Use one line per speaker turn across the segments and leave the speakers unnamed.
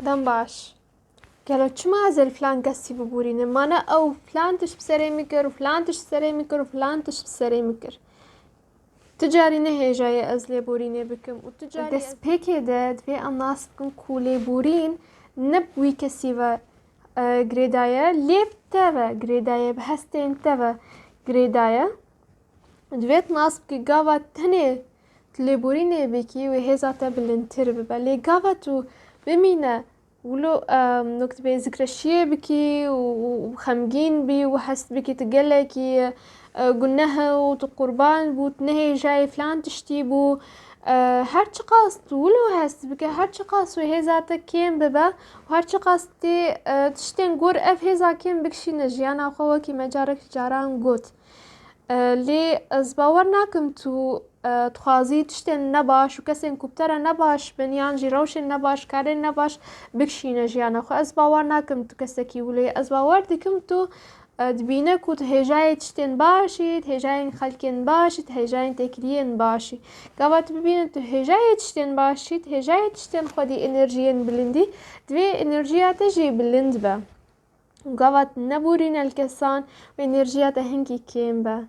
دم باش قالوا چما هذا الفلان قسي ببورينه مانا او فلان تش بسري مكر وفلان تش سري مكر وفلان تش بسري مكر تجاري نهي جاية ازلي بورينه بكم وتجاري دس بيكي داد في الناس بكم كولي بورين نبوي كسيفا جريدايا ليب تابا جريدايا بهستين تابا جريدايا دويت ناس بكي قاوا تهني تليبوريني بكي وهزا تابلنتر ببا لي قاوا تو بمينا ولو نكتبي ذكرشيه بكي وخمجين بي وحس بكي تقلكي قلناها وتقربان بوت نهي جاي فلان تشتيبو هرچ قاست ولو هست بكي هرچ قاست وهزا تكيم ببا وهرچ قاستي تشتين قور اف هزا كيم بكشي نجيانا خوكي مجارك جاران قوت لي از باور ناكم تو تخوازی تشتین نباش و کسی کوبتره نباش بنیان جی روشن نباش کارن نباش بکشینه جیانه خو از باور ناکم تو کسی کی ولی از باور دیکم تو دبینه کو تو هجای تشتین باشید هجای خلکن باشید هجای تکلین باشی قوات ببینه تو هجای تشتین باشید هجای تشتین خودی انرژین بلندی دوی انرژیات جی بلند با قوات نبورين الكسان وإنرجيات هنكي كيم با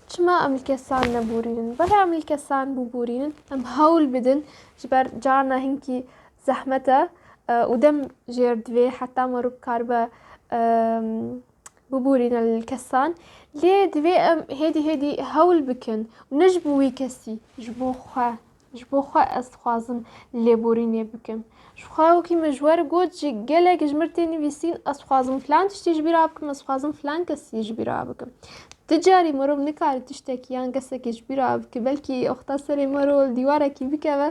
چما ام الكسان نبورين بلا ام الكسان ببورين ام هول بدن جبر جارنا هنكي زحمته ودم جير دوي حتى مروب كاربا ببورين الكسان ليه دوي ام هيدي هول بكن ونجبو ويكسي جبو خوا استخوازن ليبوريني بكم شخواو كي مجوار قوت جي قلق جمرتيني بيسين استخوازن فلان تشتي جبيرا بكم استخوازن فلان كسي جبيرا بكم تجاري مرو نكاري تشتكيان قسكي جبيرا بك بلكي اختصري مرو الديوارة كي بكبه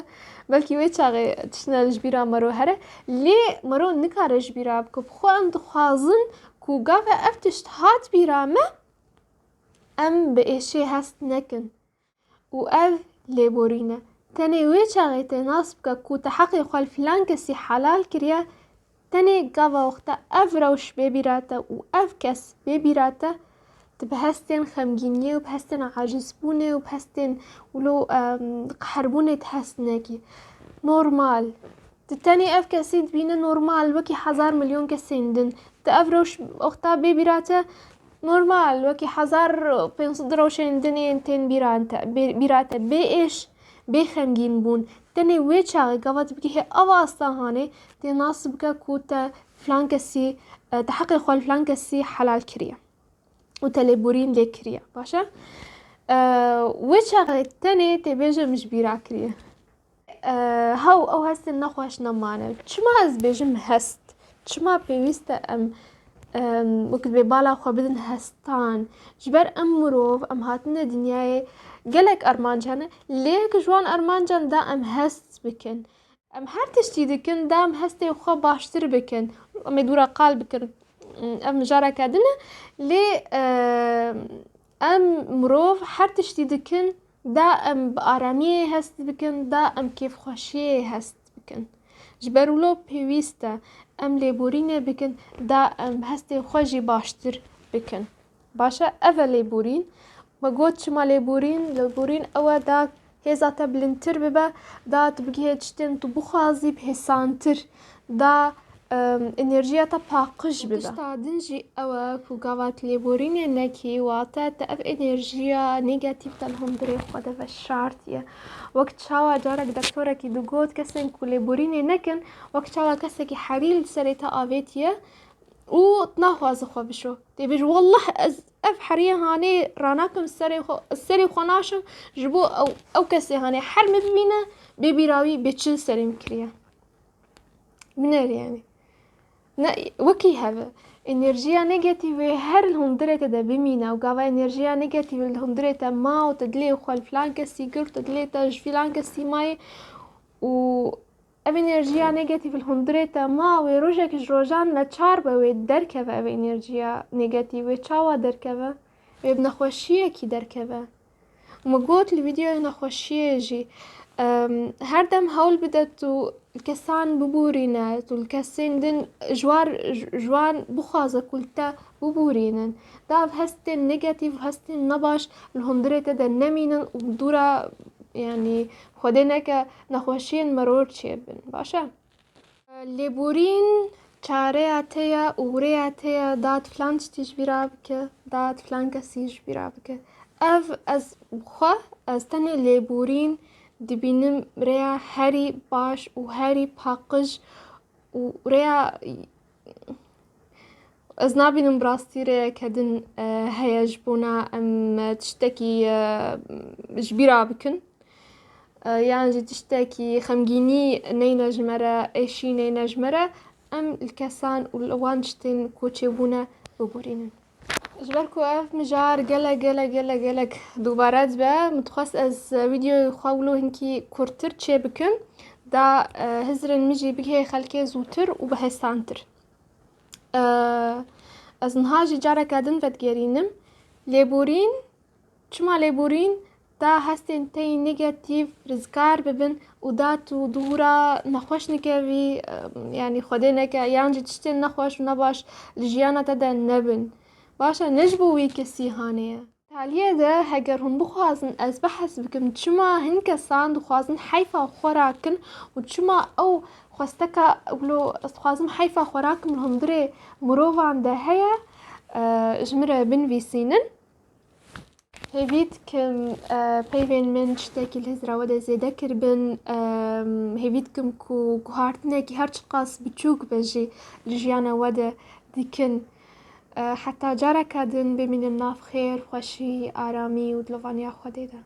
بلكي ويتشاغي تشنا الجبيرا مرو هره لي مرو نكاري جبيرا بك بخو ام دخوازن كو قافة افتشت هات بيرا ما ام بإشي هست نكن و اف ليبورينا تاني ويتشاغي تناسبك كو تحقي خوال فلان كسي حلال كريا تاني قافة وقتا اف روش بيبيراتا و اف كس بيبيراتا تبهستن خمجينية وبهستن عاجزبونة وبهستن ولو قحربونة تحسناكي نورمال تتاني اف كسيد بينا نورمال وكي 1,000,000,000 كسيندن تأفروش اختا بيبيراتا نورمال وكي 1,000 بينصدروشين دنيا انتين بيراتا بيش بخمجين بون تاني ويتشاغي قوات بكي هي اواصتا هاني تناسبك كوتا فلان كسي تحقي خوال فلان كسي حلال كريا وتليبورين لي كريا باشا ويتشاغي تاني تبيجا مش بيرا كريا هاو او هست نخواش نمانا چما از بيجم هست چما بيويستا ام وقت ببالا خو بدن هستان جبر ام مروف ام هاتنا دنياي قلق ارمانجانا ليك جوان ارمانجان دا ام هست بكن ام هر تشتي دكن دا ام هستي خو باشتر بكن ام دورا قال بكن ام جارا كادنا لي ام مروف هر تشتي دكن دا ام بآرامية هست بكن دا ام كيف خوشيه هست بكن جبرولو بيويستا ام ليبورين بكن دا ام هستي خوشي باشتر بكن باشا افا ليبورين وقوت شما ليبورين اوا دا هزا تبلنتر ببا دا تبقي هجتن تبخازي بحسانتر دا انرژیا تا پاقش ببا تشتادنجي اوا فوقاوات ليبورين نكي واتا تأف انرژیا نيجاتيف تلهم دري خدا فشارتيا وقت شاوا جارك دكتورة كي دوغوت كسن كو ليبورين نكن وقت شاوا كسكي حريل سريتا آفيتيا و تناخواز خو بشو تبيج والله اف حريه هاني راناكم السري خناشم جبو او كسي هاني حرم ببينا ببيراوي بتشل سري مكريا منر يعني وكي هذا انرژیا نيجاتيف هر الهندرة دا بمينا وقاوا انرژیا نيجاتيف الهندرة ما وتدلي خوال فلان كسي قر تدلي تاج فلان كسي ماي و اف انرژیا نيجاتيف الهندرة ما ويروجك جروجان لچار بوي دركبه اف انرژیا نيجاتيف وچاوا دركبه وبنخوشيه كي دركبه ومقوت الفيديو نخوشيه جي هر دم هول بدتو الكسان ببورينا الكسين دن جوان بخازة كلتا ببورينا داف هستن نيجاتيف هستن نباش الهندرة دا نمينا ودورا يعني خدينك نخوشين مرور تشيبن باشا لێبورین چارەیە تەیە و ورەیە تەیە داد فلان شتیش بیرا بکە داد فلان کەسیش بیرا بکە ئەڤ ئەس بخوا ئەس تەنێ لێبورین دبینم رەیە هەری باش و هەری پاقژ و رەیە ئەس نابینم بڕاستی رەیەکەدن هەیە ji بۆنا ئەم تشتێکی ji bîra bikin یان jî tiştekî xemgînî neyne ji me re êşî neyne ji me re em li kesan û li wan tiştên koçêbûne biborînin. Ji ber ku ev mijar gelek gelek gelek gelek dubare dibe min dixwast ez vîdyoyê xwe wilo hinkî kurtir çê bikim da hizirên min jî bigihê xelkê zûtir û bihêsantir. Ez niha jî careke din vedgerînim lêborîn çima lêborîn da hestên te yê negatif rizgar bibin û da tu dûra nexweş nikevî yanî xwedê neke yan jî tiştên nexweş û nebaş li jiyana te de nebin. Baş e ne ji bo wî kesî haniye. Taliyê de heger hûn bixwazin ez behes bikim çima hin kesan dixwazin heyfa xwe rakin û çima ew xwesteka wilo ez dixwazim heyfa xwe rakim li hundirê mirovan de heye ji min re binivîsînin. Hêvî dikim peyvên min tiştekî li hizira we de zêde kiribin hêvî dikim ku guhartinekî her çi qas biçûk be jî li jiyana we de dikin heta careke din bimînin nav xêr xweşî aramî û dilivaniya Xwedê de.